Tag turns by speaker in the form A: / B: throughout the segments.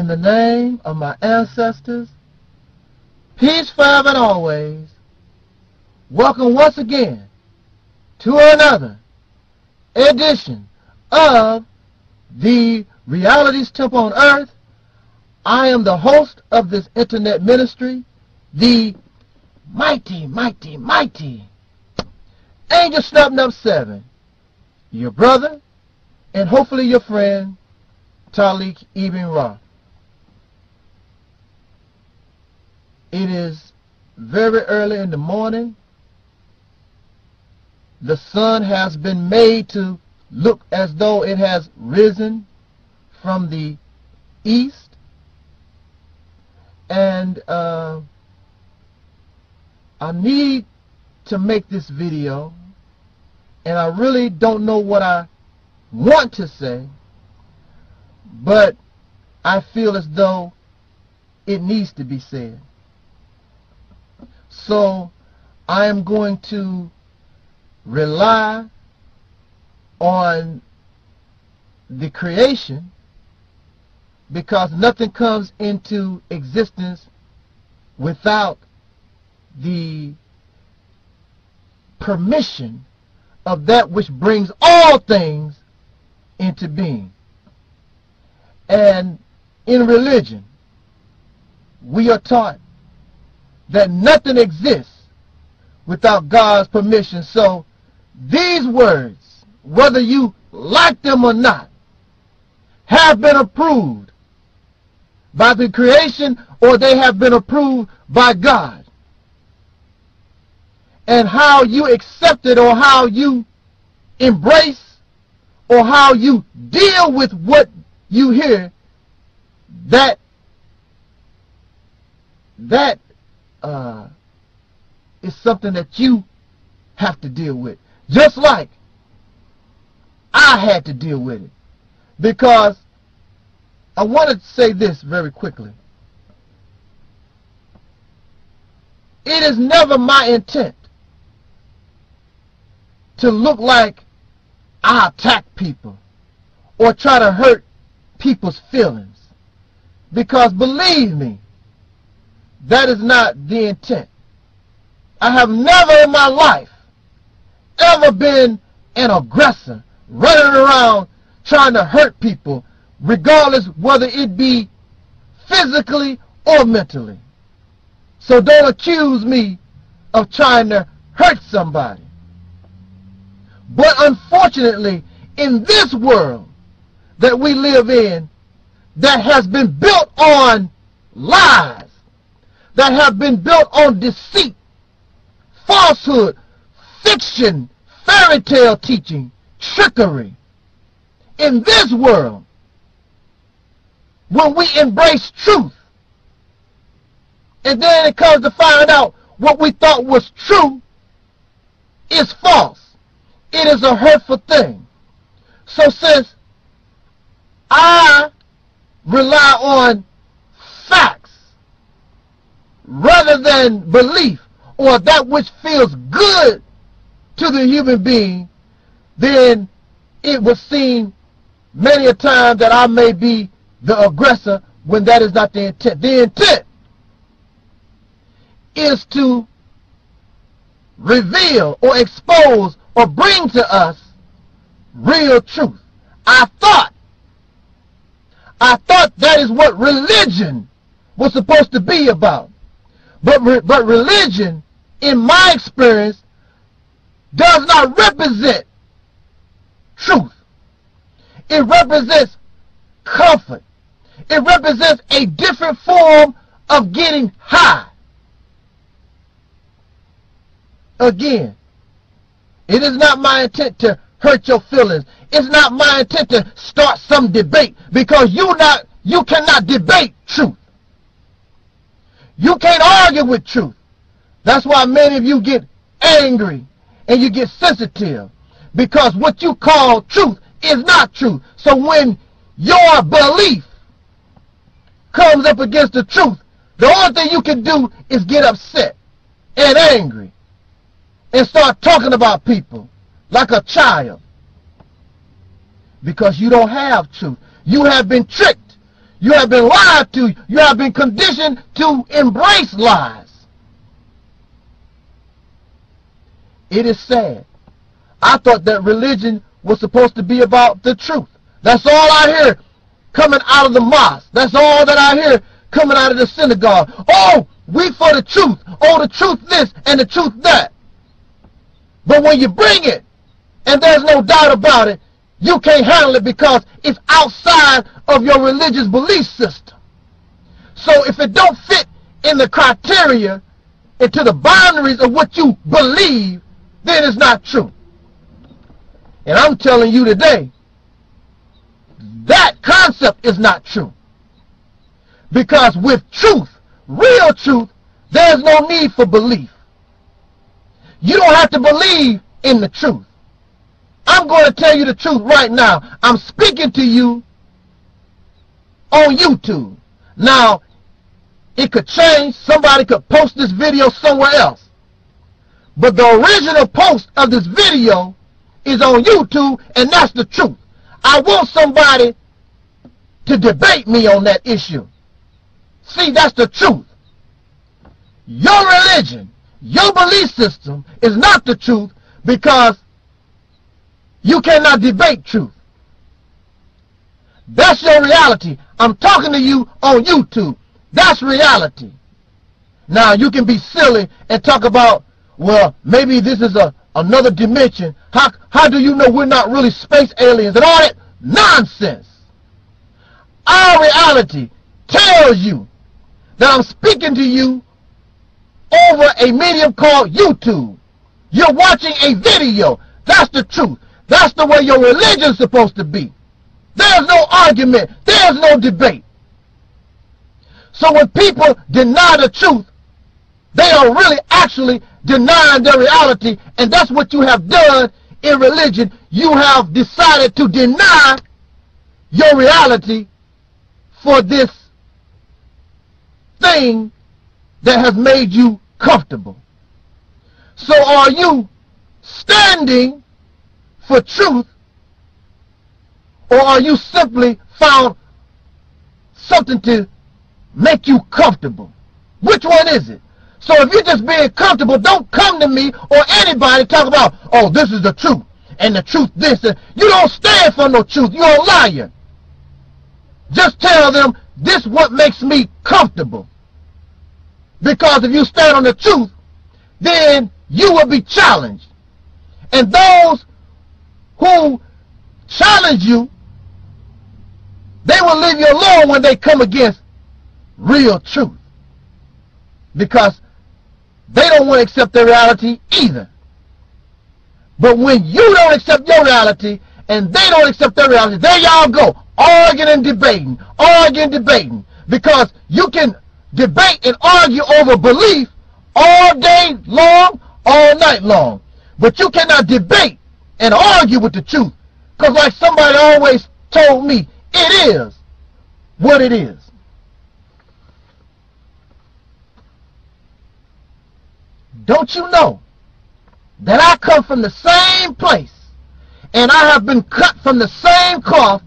A: In the name of my ancestors, peace forever and always, welcome once again to another edition of the Reality's Temple on Earth. I am the host of this internet ministry, the mighty Angel Snub 7, your brother and hopefully your friend, Taalik Ibn'rad. It is very early in the morning. The sun has been made to look as though it has risen from the east. And I need to make this video, and I really don't know what I want to say, but I feel as though it needs to be said. So I am going to rely on the creation, because nothing comes into existence without the permission of that which brings all things into being. And in religion, we are taught that nothing exists without God's permission. So these words, whether you like them or not, have been approved by the creation, or they have been approved by God. And how you accept it, or how you embrace, or how you deal with what you hear, that is something that you have to deal with. Just like I had to deal with it. Because I wanted to say this very quickly. It is never my intent to look like I attack people or try to hurt people's feelings. Because believe me, that is not the intent. I have never in my life ever been an aggressor running around trying to hurt people, regardless whether it be physically or mentally. So don't accuse me of trying to hurt somebody. But unfortunately, in this world that we live in, that has been built on lies, that have been built on deceit, falsehood, fiction, fairy tale teaching, trickery. In this world, when we embrace truth, and then it comes to find out what we thought was true is false, it is a hurtful thing. So since I rely on facts rather than belief, or that which feels good to the human being, then it would seem many a time that I may be the aggressor when that is not the intent. The intent is to reveal or expose or bring to us real truth. I thought that is what religion was supposed to be about. But religion, in my experience, does not represent truth. It represents comfort. It represents a different form of getting high. Again, it is not my intent to hurt your feelings. It's not my intent to start some debate, because you cannot debate truth. You can't argue with truth. That's why many of you get angry and you get sensitive, because what you call truth is not truth. So when your belief comes up against the truth, the only thing you can do is get upset and angry and start talking about people like a child, because you don't have truth. You have been tricked. You have been lied to. You have been conditioned to embrace lies. It is sad. I thought that religion was supposed to be about the truth. That's all I hear coming out of the mosque. That's all that I hear coming out of the synagogue. Oh, we for the truth. Oh, the truth this and the truth that. But when you bring it, and there's no doubt about it, you can't handle it because it's outside of your religious belief system. So if it don't fit in the criteria, into the boundaries of what you believe, then it's not true. And I'm telling you today, that concept is not true. Because with truth, real truth, there's no need for belief. You don't have to believe in the truth. I'm going to tell you the truth right now. I'm speaking to you on YouTube. Now, it could change. Somebody could post this video somewhere else. But the original post of this video is on YouTube, and that's the truth. I want somebody to debate me on that issue. See, that's the truth. Your religion, your belief system is not the truth because you cannot debate truth. That's your reality. I'm talking to you on YouTube. That's reality. Now, you can be silly and talk about, well, maybe this is another dimension. How do you know we're not really space aliens and all that nonsense? Our reality tells you that I'm speaking to you over a medium called YouTube. You're watching a video. That's the truth. That's the way your religion is supposed to be. There's no argument. There's no debate. So when people deny the truth, they are really actually denying their reality, and that's what you have done in religion. You have decided to deny your reality for this thing that has made you comfortable. So are you standing for truth, or are you simply found something to make you comfortable? Which one is it? So if you're just being comfortable, don't come to me or anybody talk about, oh, this is the truth, and the truth this. And you don't stand for no truth. You're a liar. Just tell them, this is what makes me comfortable. Because if you stand on the truth, then you will be challenged. And those who challenge you, they will leave you alone when they come against real truth. Because they don't want to accept their reality either. But when you don't accept your reality and they don't accept their reality, there y'all go, arguing and debating, because you can debate and argue over belief all day long, all night long. But you cannot debate and argue with the truth, because like somebody always told me, it is what it is. Don't you know that I come from the same place, and I have been cut from the same cloth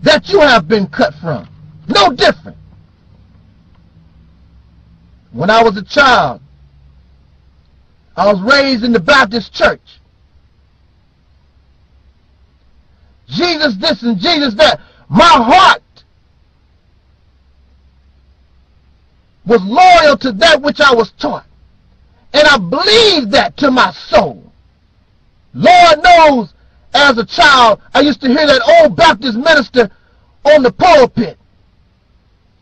A: that you have been cut from? No different. When I was a child, I was raised in the Baptist church. Jesus this and Jesus that. My heart was loyal to that which I was taught. And I believed that to my soul. Lord knows, as a child, I used to hear that old Baptist minister on the pulpit.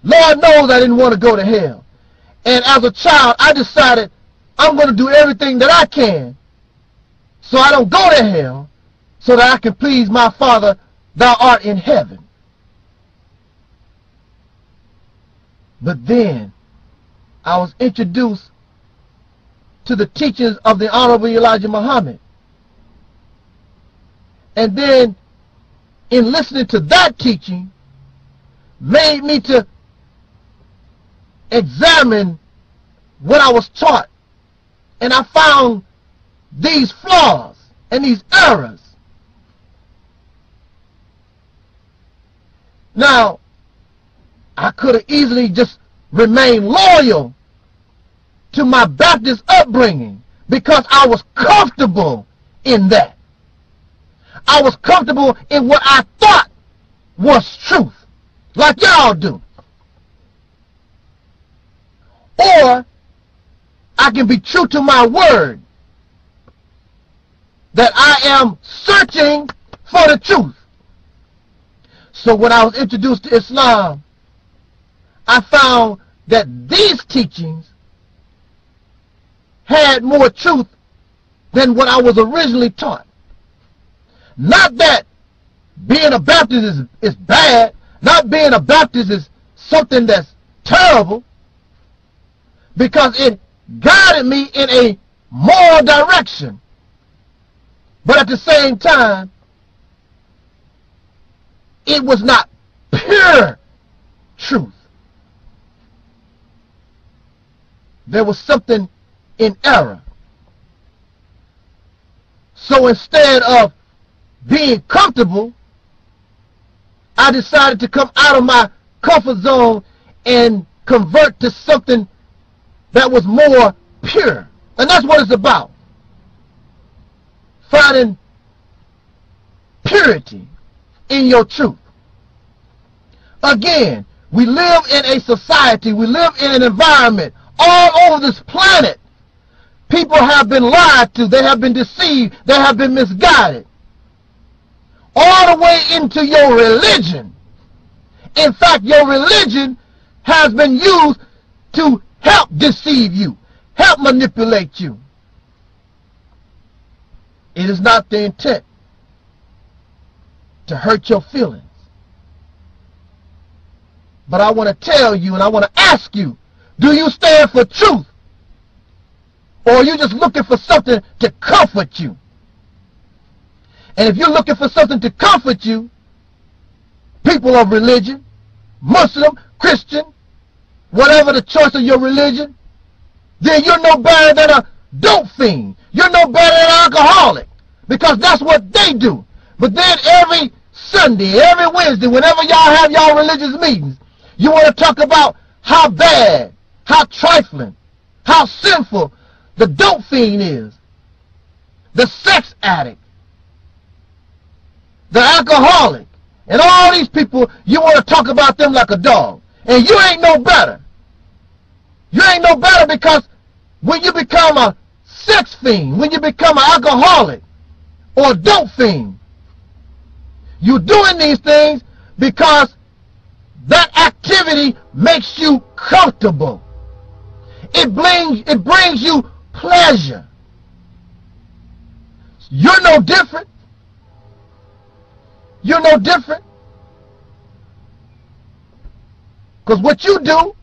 A: Lord knows I didn't want to go to hell. And as a child, I decided I'm going to do everything that I can so I don't go to hell, so that I can please my Father, thou art in heaven. But then I was introduced to the teachings of the Honorable Elijah Muhammad. And then, in listening to that teaching, made me to examine what I was taught. And I found these flaws and these errors. Now, I could have easily just remained loyal to my Baptist upbringing because I was comfortable in that. I was comfortable in what I thought was truth, like y'all do. Or I can be true to my word, that I am searching for the truth. So when I was introduced to Islam, I found that these teachings had more truth than what I was originally taught. Not that being a Baptist is bad, not being a Baptist is something that's terrible, because it guided me in a moral direction. But at the same time, it was not pure truth. There was something in error. So instead of being comfortable, I decided to come out of my comfort zone and convert to something that was more pure. And that's what it's about. Finding purity in your truth. Again, we live in a society, we live in an environment all over this planet. People have been lied to, they have been deceived, they have been misguided. All the way into your religion. In fact, your religion has been used to help deceive you, help manipulate you. It is not the intent to hurt your feelings. But I want to tell you, and I want to ask you, do you stand for truth? Or are you just looking for something to comfort you? And if you're looking for something to comfort you, people of religion, Muslim, Christian, whatever the choice of your religion, then you're no better than a dope fiend. You're no better than an alcoholic, because that's what they do. But then every Sunday, every Wednesday, whenever y'all have y'all religious meetings, you want to talk about how bad, how trifling, how sinful the dope fiend is, the sex addict, the alcoholic, and all these people. You want to talk about them like a dog, and you ain't no better. You ain't no better, because when you become a sex fiend, when you become an alcoholic or a dope fiend, you're doing these things because that activity makes you comfortable. It brings you pleasure. You're no different. You're no different. Because what you do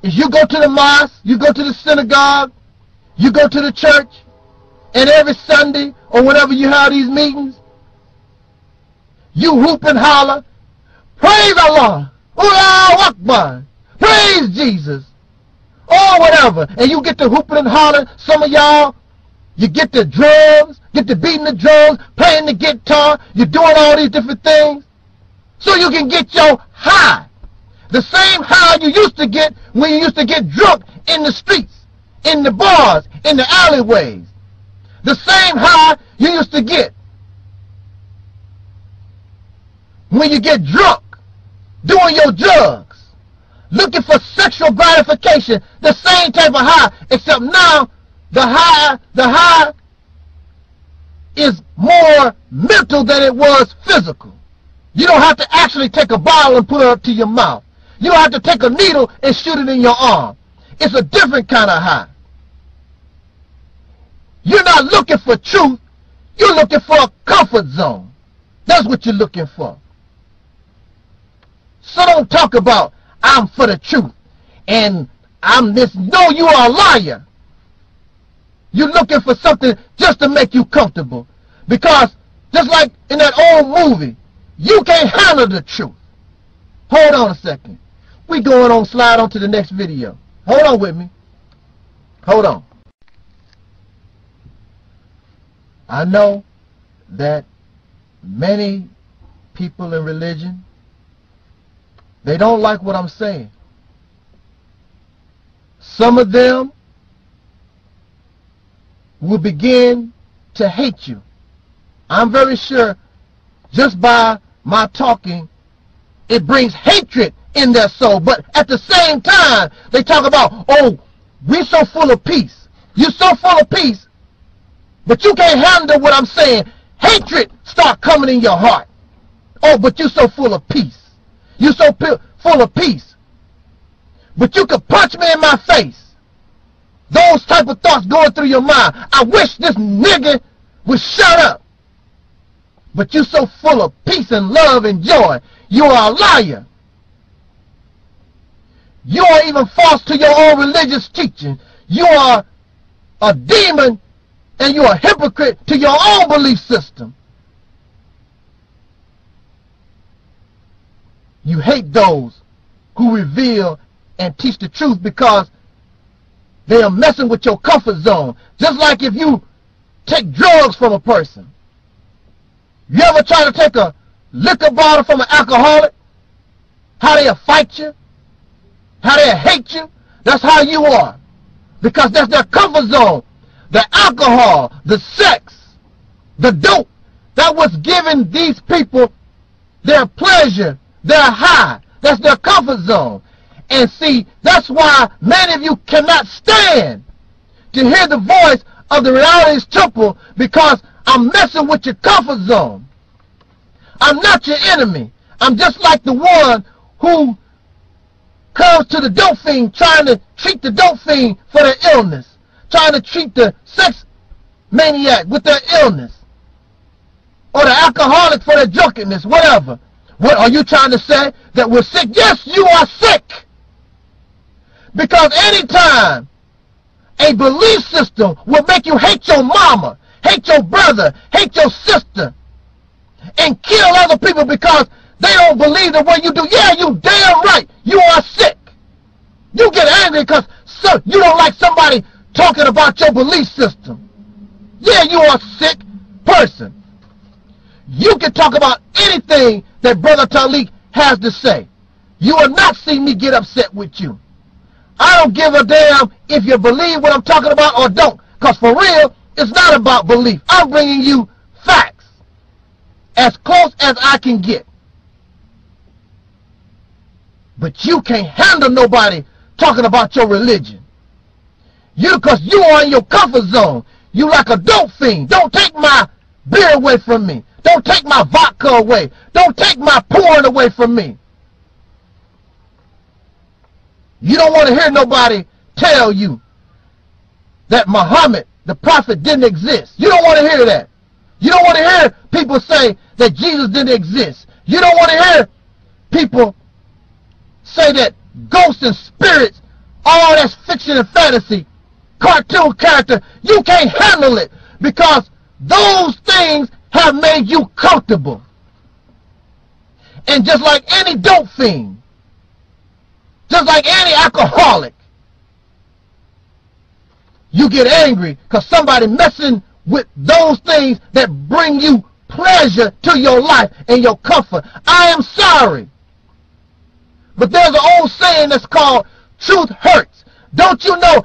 A: is you go to the mosque, you go to the synagogue, you go to the church, and every Sunday or whenever you have these meetings, you whoop and holler, praise Allah, Allahu Akbar, praise Jesus, or whatever, and you get to whooping and hollering. Some of y'all, you get the drums, get to beating the drums, playing the guitar, you're doing all these different things so you can get your high. The same high you used to get when you used to get drunk in the streets, in the bars, in the alleyways. The same high you used to get when you get drunk, doing your drugs, looking for sexual gratification. The same type of high, except now the high is more mental than it was physical. You don't have to actually take a bottle and put it up to your mouth. You don't have to take a needle and shoot it in your arm. It's a different kind of high. You're not looking for truth. You're looking for a comfort zone. That's what you're looking for. So don't talk about, I'm for the truth and I'm this. No, you are a liar. You're looking for something just to make you comfortable. Because just like in that old movie, you can't handle the truth. Hold on a second. We going on, slide on to the next video. Hold on with me. Hold on. I know that many people in religion, They don't like what I'm saying. Some of them will begin to hate you. I'm very sure just by my talking, it brings hatred in their soul. But at the same time, they talk about, oh, we're so full of peace. You're so full of peace, but you can't handle what I'm saying. Hatred start coming in your heart. Oh, but you're so full of peace. You're so full of peace, but you could punch me in my face. Those type of thoughts going through your mind. I wish this nigga would shut up. But you're so full of peace and love and joy. You are a liar. You are even false to your own religious teaching. You are a demon and you are a hypocrite to your own belief system. You hate those who reveal and teach the truth because they are messing with your comfort zone. Just like if you take drugs from a person. You ever try to take a liquor bottle from an alcoholic? How they'll fight you? How they'll hate you? That's how you are. Because that's their comfort zone. The alcohol, the sex, the dope, that was giving these people their pleasure, their high. That's their comfort zone. And see, that's why many of you cannot stand to hear the voice of the Reality's temple, because I'm messing with your comfort zone. I'm not your enemy. I'm just like the one who comes to the dope fiend trying to treat the dope fiend for their illness, trying to treat the sex maniac with their illness, or the alcoholic for their drunkenness, whatever. What are you trying to say? That we're sick? Yes, you are sick. Because anytime a belief system will make you hate your mama, hate your brother, hate your sister, and kill other people because they don't believe the way you do, yeah, you damn right, you are sick. You get angry because you don't like somebody talking about your belief system. Yeah, you are a sick person. You can talk about anything that Brother Taalik has to say. You will not see me get upset with you. I don't give a damn if you believe what I'm talking about or don't. Because for real, it's not about belief. I'm bringing you facts as close as I can get. But you can't handle nobody talking about your religion. Because you are in your comfort zone. You like a dope fiend. Don't take my beer away from me. Don't take my vodka away. Don't take my porn away from me. You don't want to hear nobody tell you that Muhammad, the prophet, didn't exist. You don't want to hear that. You don't want to hear people say that Jesus didn't exist. You don't want to hear people say that ghosts and spirits, all that's fiction and fantasy, cartoon character. You can't handle it because those things have made you comfortable. And just like any dope fiend, just like any alcoholic, you get angry because somebody messing with those things that bring you pleasure to your life and your comfort. I am sorry. But there's an old saying that's called, truth hurts. Don't you know,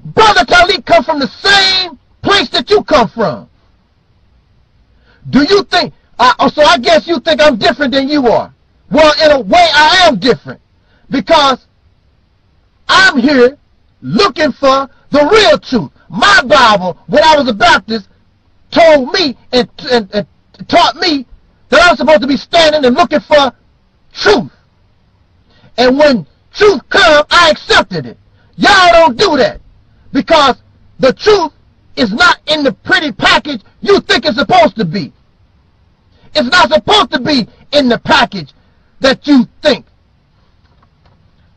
A: Brother Taalik come from the same place that you come from. Do you think, so I guess you think I'm different than you are. Well, in a way, I am different. Because I'm here looking for the real truth. My Bible, when I was a Baptist, told me and taught me that I was supposed to be standing and looking for truth. And when truth comes, I accepted it. Y'all don't do that. Because the truth is not in the pretty package you think it's supposed to be. It's not supposed to be in the package that you think.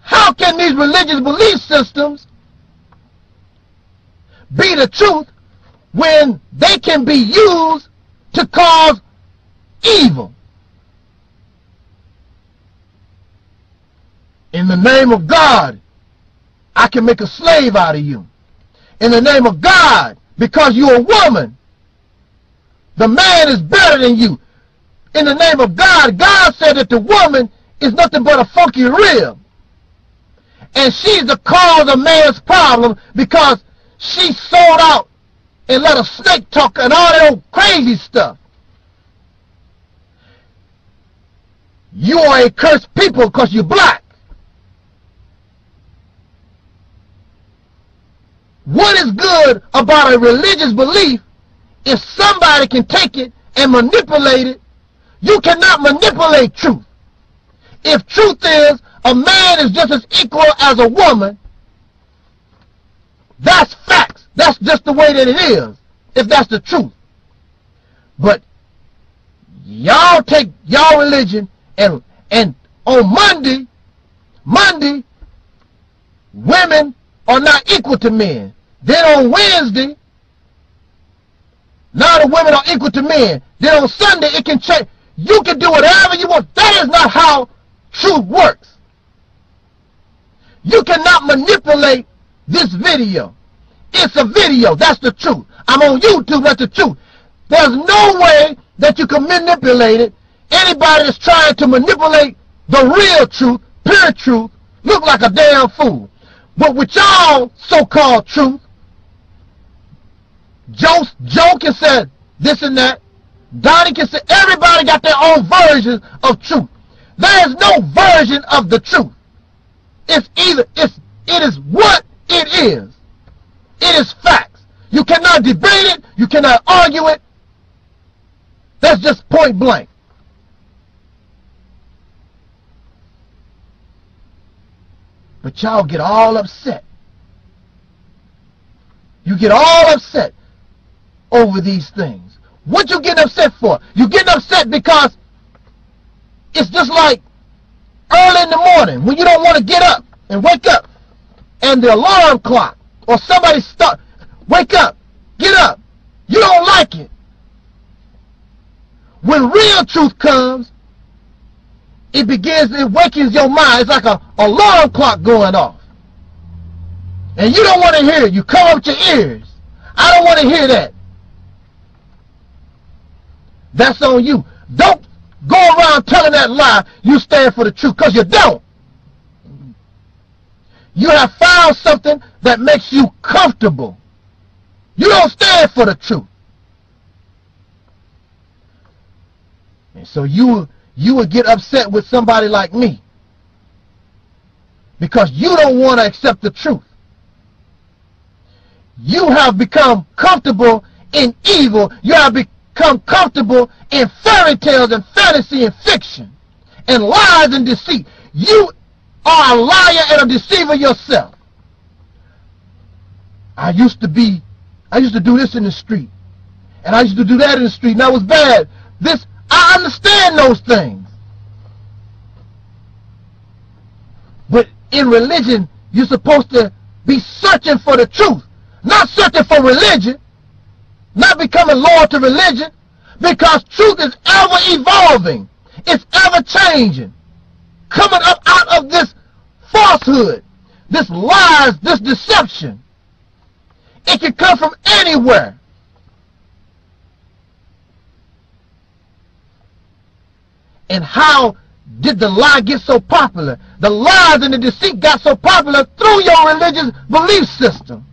A: How can these religious belief systems be the truth when they can be used to cause evil? In the name of God, I can make a slave out of you. In the name of God, because you're a woman, the man is better than you. In the name of God, God said that the woman is nothing but a funky rib. And she's the cause of man's problem because she sold out and let a snake talk and all that old crazy stuff. You are a cursed people because you're black. What is good about a religious belief if somebody can take it and manipulate it? You cannot manipulate truth. If truth is a man is just as equal as a woman, that's facts. That's just the way that it is, if that's the truth. But y'all take y'all religion and on Monday, women are not equal to men. Then on Wednesday, now the women are equal to men. Then on Sunday, it can change. You can do whatever you want. That is not how truth works. You cannot manipulate this video. It's a video. That's the truth. I'm on YouTube. That's the truth. There's no way that you can manipulate it. Anybody that's trying to manipulate the real truth, pure truth, look like a damn fool. But with y'all so-called truth, Joe can say this and that. Donnie can say, everybody got their own version of truth. There is no version of the truth. It is what it is. It is facts. You cannot debate it. You cannot argue it. That's just point blank. But y'all get all upset. You get all upset over these things. What you getting upset for? You getting upset because it's just like early in the morning when you don't want to get up and wake up, and the alarm clock or somebody wake up, get up. You don't like it. When real truth comes, it wakens your mind. It's like an alarm clock going off. And you don't want to hear it. You cover up your ears. I don't want to hear that. That's on you. Don't go around telling that lie you stand for the truth, because you don't. You have found something that makes you comfortable. You don't stand for the truth. And so you would get upset with somebody like me because you don't want to accept the truth. You have become comfortable in evil. You have become comfortable in fairy tales and fantasy and fiction and lies and deceit. You are a liar and a deceiver yourself. I used to do this in the street, and I used to do that in the street, and that was bad. I understand those things. But in religion, you're supposed to be searching for the truth, not searching for religion, not becoming loyal to religion, because truth is ever evolving. It's ever changing. Coming up out of this falsehood, this lies, this deception. It can come from anywhere. And how did the lie get so popular? The lies and the deceit got so popular through your religious belief system.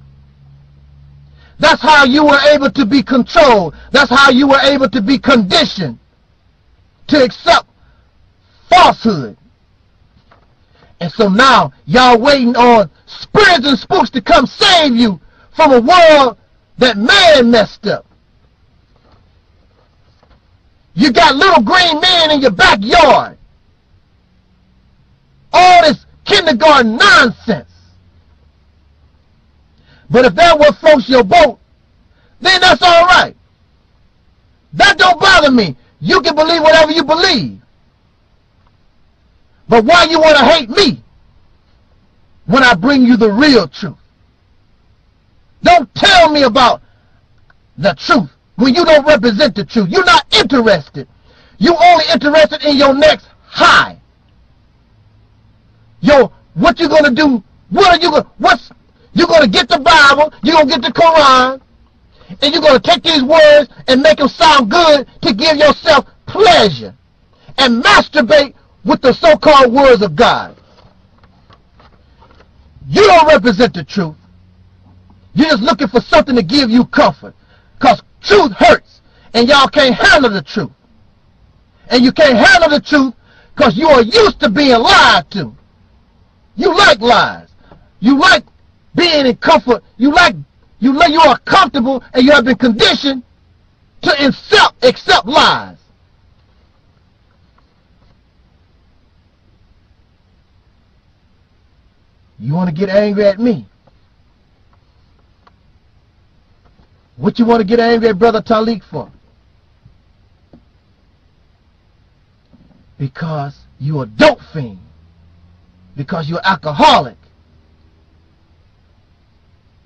A: That's how you were able to be controlled. That's how you were able to be conditioned to accept falsehood. And so now y'all waiting on spirits and spooks to come save you from a world that man messed up. You got little green men in your backyard. All this kindergarten nonsense. But if that what floats your boat, then that's all right. That don't bother me. You can believe whatever you believe. But why you want to hate me when I bring you the real truth? Don't tell me about the truth when you don't represent the truth. You're not interested. You're only interested in your next high. What you gonna do? You're gonna get the Bible, you're gonna get the Quran, and you're gonna take these words and make them sound good to give yourself pleasure and masturbate with the so-called words of God. You don't represent the truth. You're just looking for something to give you comfort. Because truth hurts, and y'all can't handle the truth. And you can't handle the truth because you are used to being lied to. You like lies. You like being in comfort. You are comfortable, and you have been conditioned to accept lies. You want to get angry at me? What you want to get angry at Brother Taalik for? Because you're a dope fiend. Because you're alcoholic.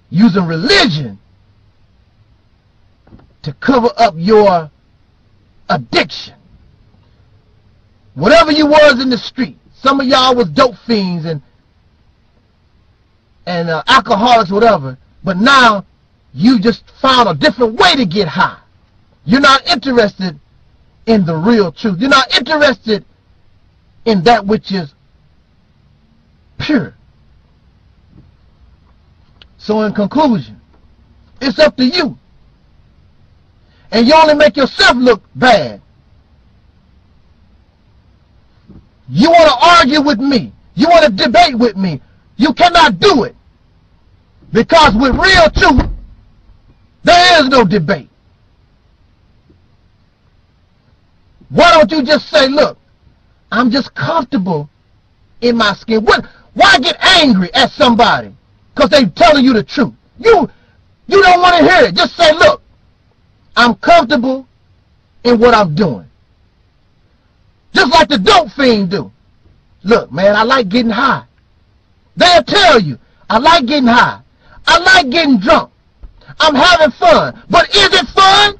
A: Using religion to cover up your addiction. Whatever you was in the street. Some of y'all was dope fiends and alcoholics, whatever. But now you just found a different way to get high. You're not interested in the real truth. You're not interested in that which is pure. So in conclusion, it's up to you. And you only make yourself look bad. You want to argue with me. You want to debate with me. You cannot do it. Because with real truth, there is no debate. Why don't you just say, look, I'm just comfortable in my skin. Why get angry at somebody? Because they're telling you the truth. You don't want to hear it. Just say, look, I'm comfortable in what I'm doing. Just like the dope fiend do. Look, man, I like getting high. They'll tell you, I like getting high. I like getting drunk. I'm having fun. But is it fun?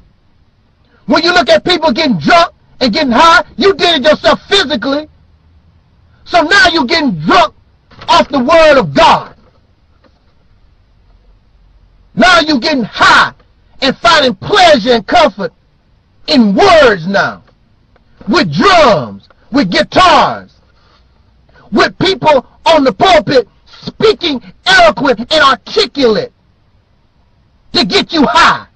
A: When you look at people getting drunk and getting high, you did it yourself physically. So now you're getting drunk off the word of God. Now you're getting high and finding pleasure and comfort in words now. With drums, with guitars, with people on the pulpit speaking eloquent and articulate to get you high.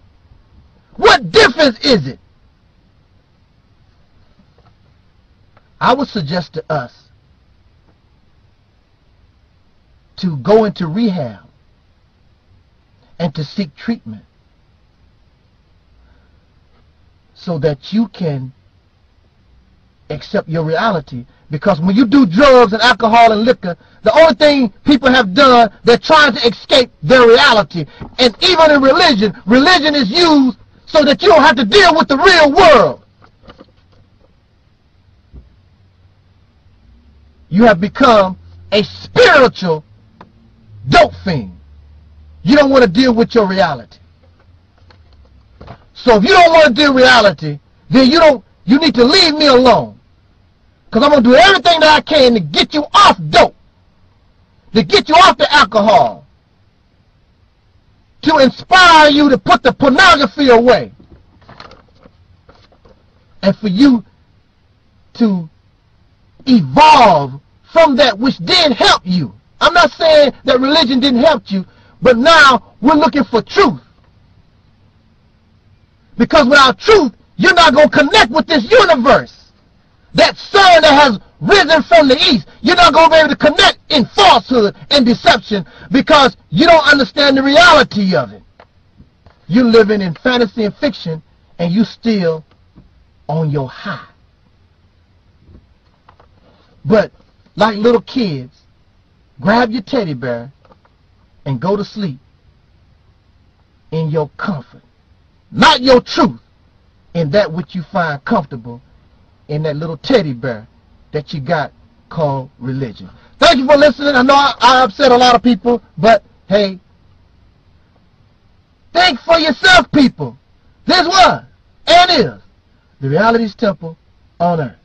A: What difference is it? I would suggest to us to go into rehab and to seek treatment so that you can accept your reality. Because when you do drugs and alcohol and liquor, the only thing people have done, they're trying to escape their reality. And even in religion, religion is used so that you don't have to deal with the real world. You have become a spiritual dope fiend. You don't want to deal with your reality. So if you don't want to deal with reality, then you need to leave me alone. Because I'm going to do everything that I can to get you off dope, to get you off the alcohol, to inspire you to put the pornography away, and for you to evolve from that which did help you. I'm not saying that religion didn't help you, but now we're looking for truth. Because without truth, you're not going to connect with this universe. That sun that has risen from the east, you're not going to be able to connect in falsehood and deception because you don't understand the reality of it. You're living in fantasy and fiction, and you still on your high. But like little kids, grab your teddy bear and go to sleep in your comfort. Not your truth, in that which you find comfortable in that little teddy bear that you got called religion. Thank you for listening. I know I upset a lot of people, but hey, think for yourself, people. This was and is the Reality's Temple on Earth.